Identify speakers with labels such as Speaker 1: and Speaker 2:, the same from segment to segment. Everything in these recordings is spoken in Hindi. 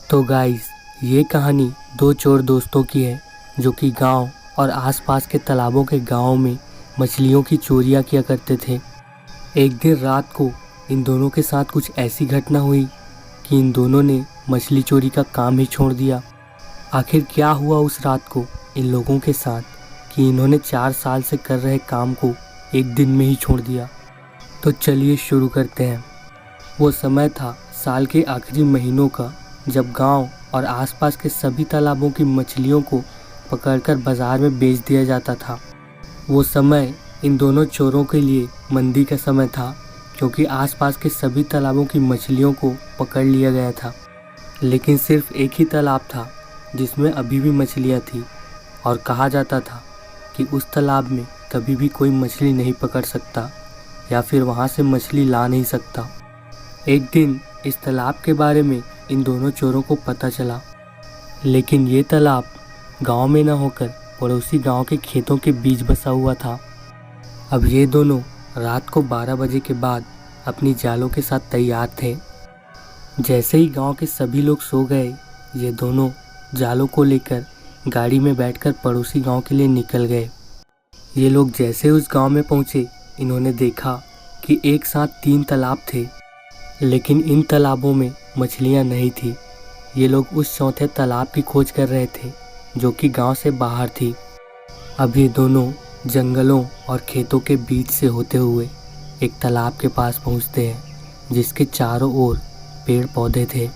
Speaker 1: तो गाइस, ये कहानी दो चोर दोस्तों की है जो कि गांव और आसपास के तालाबों के गांवों में मछलियों की चोरियां किया करते थे। एक दिन रात को इन दोनों के साथ कुछ ऐसी घटना हुई कि इन दोनों ने मछली चोरी का काम ही छोड़ दिया। आखिर क्या हुआ उस रात को इन लोगों के साथ कि इन्होंने 4 साल से कर रहे काम को एक दिन में ही छोड़ दिया। तो चलिए शुरू करते हैं। वो समय था साल के आखिरी महीनों का, जब गांव और आसपास के सभी तालाबों की मछलियों को पकड़कर बाजार में बेच दिया जाता था। वो समय इन दोनों चोरों के लिए मंदी का समय था, क्योंकि आसपास के सभी तालाबों की मछलियों को पकड़ लिया गया था। लेकिन सिर्फ एक ही तालाब था जिसमें अभी भी मछलियाँ थीं, और कहा जाता था कि उस तालाब में कभी भी कोई मछली नहीं पकड़ सकता या फिर वहाँ से मछली ला नहीं सकता। एक दिन इस तालाब के बारे में इन दोनों चोरों को पता चला, लेकिन ये तालाब गांव में न होकर पड़ोसी गांव के खेतों के बीच बसा हुआ था। अब ये दोनों रात को 12 बजे के बाद अपनी जालों के साथ तैयार थे। जैसे ही गांव के सभी लोग सो गए, ये दोनों जालों को लेकर गाड़ी में बैठकर पड़ोसी गांव के लिए निकल गए। ये लोग जैसे उस गांव में पहुंचे, इन्होंने देखा कि एक साथ 3 तालाब थे, लेकिन इन तालाबों में मछलियां नहीं थी। ये लोग उस चौथे तालाब की खोज कर रहे थे जो कि गांव से बाहर थी। अब ये दोनों जंगलों और खेतों के बीच से होते हुए एक तालाब के पास पहुंचते हैं, जिसके चारों ओर पेड़ पौधे थे।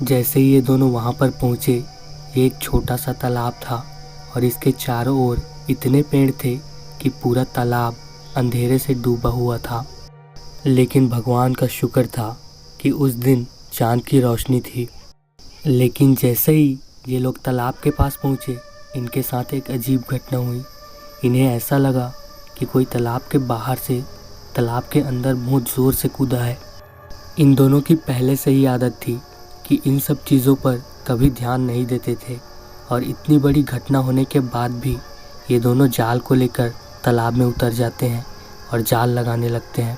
Speaker 1: जैसे ही ये दोनों वहां पर पहुंचे, ये एक छोटा सा तालाब था और इसके चारों ओर इतने पेड़ थे कि पूरा तालाब अंधेरे से डूबा हुआ था। लेकिन भगवान का शुक्र था कि उस दिन चांद की रोशनी थी। लेकिन जैसे ही ये लोग तालाब के पास पहुँचे, इनके साथ एक अजीब घटना हुई। इन्हें ऐसा लगा कि कोई तालाब के बाहर से तालाब के अंदर बहुत ज़ोर से कूदा है। इन दोनों की पहले से ही आदत थी कि इन सब चीज़ों पर कभी ध्यान नहीं देते थे, और इतनी बड़ी घटना होने के बाद भी ये दोनों जाल को लेकर तालाब में उतर जाते हैं और जाल लगाने लगते हैं।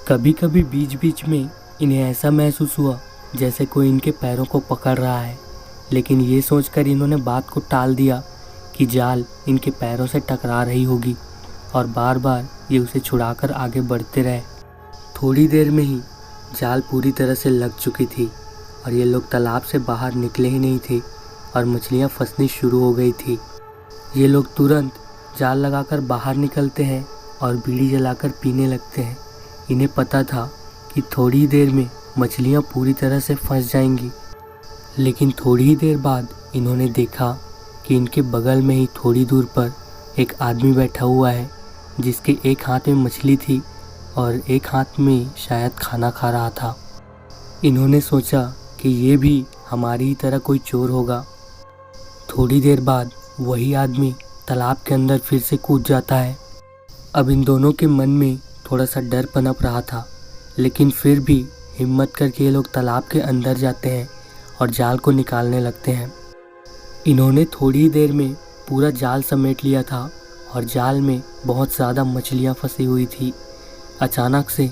Speaker 1: कभी कभी बीच बीच में इन्हें ऐसा महसूस हुआ जैसे कोई इनके पैरों को पकड़ रहा है, लेकिन ये सोचकर इन्होंने बात को टाल दिया कि जाल इनके पैरों से टकरा रही होगी, और बार बार ये उसे छुड़ाकर आगे बढ़ते रहे। थोड़ी देर में ही जाल पूरी तरह से लग चुकी थी और ये लोग तालाब से बाहर निकले ही नहीं थे और मछलियाँ फंसनी शुरू हो गई थी। ये लोग तुरंत जाल लगाकर बाहर निकलते हैं और बीड़ी जलाकर पीने लगते हैं। इन्हें पता था कि थोड़ी देर में मछलियाँ पूरी तरह से फंस जाएंगी। लेकिन थोड़ी ही देर बाद इन्होंने देखा कि इनके बगल में ही थोड़ी दूर पर एक आदमी बैठा हुआ है, जिसके एक हाथ में मछली थी और एक हाथ में शायद खाना खा रहा था। इन्होंने सोचा कि ये भी हमारी ही तरह कोई चोर होगा। थोड़ी देर बाद वही आदमी तालाब के अंदर फिर से कूद जाता है। अब इन दोनों के मन में थोड़ा सा डर पनप रहा था, लेकिन फिर भी हिम्मत करके ये लोग तालाब के अंदर जाते हैं और जाल को निकालने लगते हैं। इन्होंने थोड़ी ही देर में पूरा जाल समेट लिया था और जाल में बहुत ज़्यादा मछलियाँ फंसी हुई थी। अचानक से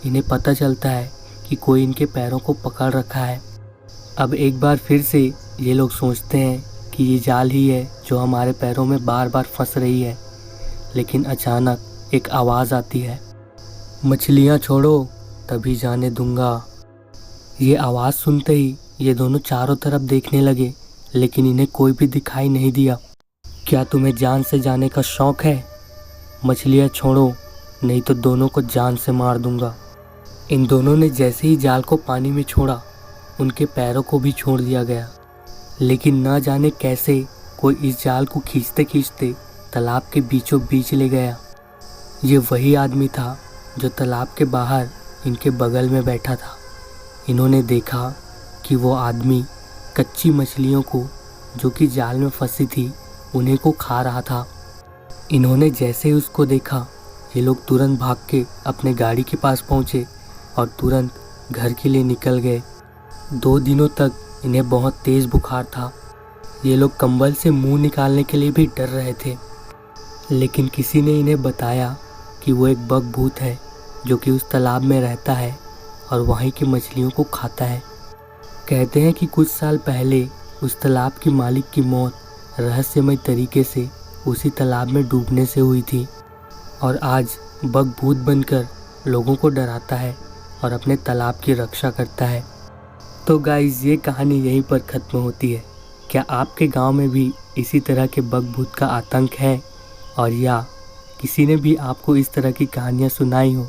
Speaker 1: इन्हें पता चलता है कि कोई इनके पैरों को पकड़ रखा है। अब एक बार फिर से ये लोग सोचते हैं कि ये जाल ही है जो हमारे पैरों में बार बार फंस रही है। लेकिन अचानक एक आवाज़ आती है, मछलियाँ छोड़ो तभी जाने दूंगा। ये आवाज़ सुनते ही ये दोनों चारों तरफ देखने लगे, लेकिन इन्हें कोई भी दिखाई नहीं दिया। क्या तुम्हें जान से जाने का शौक़ है? मछलियाँ छोड़ो, नहीं तो दोनों को जान से मार दूंगा। इन दोनों ने जैसे ही जाल को पानी में छोड़ा, उनके पैरों को भी छोड़ दिया गया। लेकिन न जाने कैसे कोई इस जाल को खींचते खींचते तालाब के बीचों बीच ले गया। ये वही आदमी था जो तालाब के बाहर इनके बगल में बैठा था। इन्होंने देखा कि वो आदमी कच्ची मछलियों को जो कि जाल में फंसी थी, उन्हीं को खा रहा था। इन्होंने जैसे ही उसको देखा, ये लोग तुरंत भाग के अपने गाड़ी के पास पहुँचे और तुरंत घर के लिए निकल गए। 2 दिनों तक इन्हें बहुत तेज़ बुखार था। ये लोग कंबल से मुंह निकालने के लिए भी डर रहे थे, लेकिन किसी ने इन्हें बताया कि वो एक बग भूत है जो कि उस तालाब में रहता है और वहीं की मछलियों को खाता है। कहते हैं कि कुछ साल पहले उस तालाब की मालिक की मौत रहस्यमय तरीके से उसी तालाब में डूबने से हुई थी और आज बग भूत बनकर लोगों को डराता है और अपने तालाब की रक्षा करता है। तो गाइस, ये कहानी यहीं पर ख़त्म होती है। क्या आपके गांव में भी इसी तरह के बग भूत का आतंक है, और या किसी ने भी आपको इस तरह की कहानियाँ सुनाई हो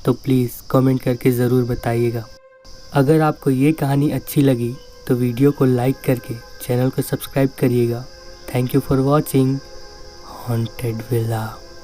Speaker 1: तो प्लीज़ कमेंट करके ज़रूर बताइएगा। अगर आपको ये कहानी अच्छी लगी तो वीडियो को लाइक करके चैनल को सब्सक्राइब करिएगा। Thank you for watching haunted villa.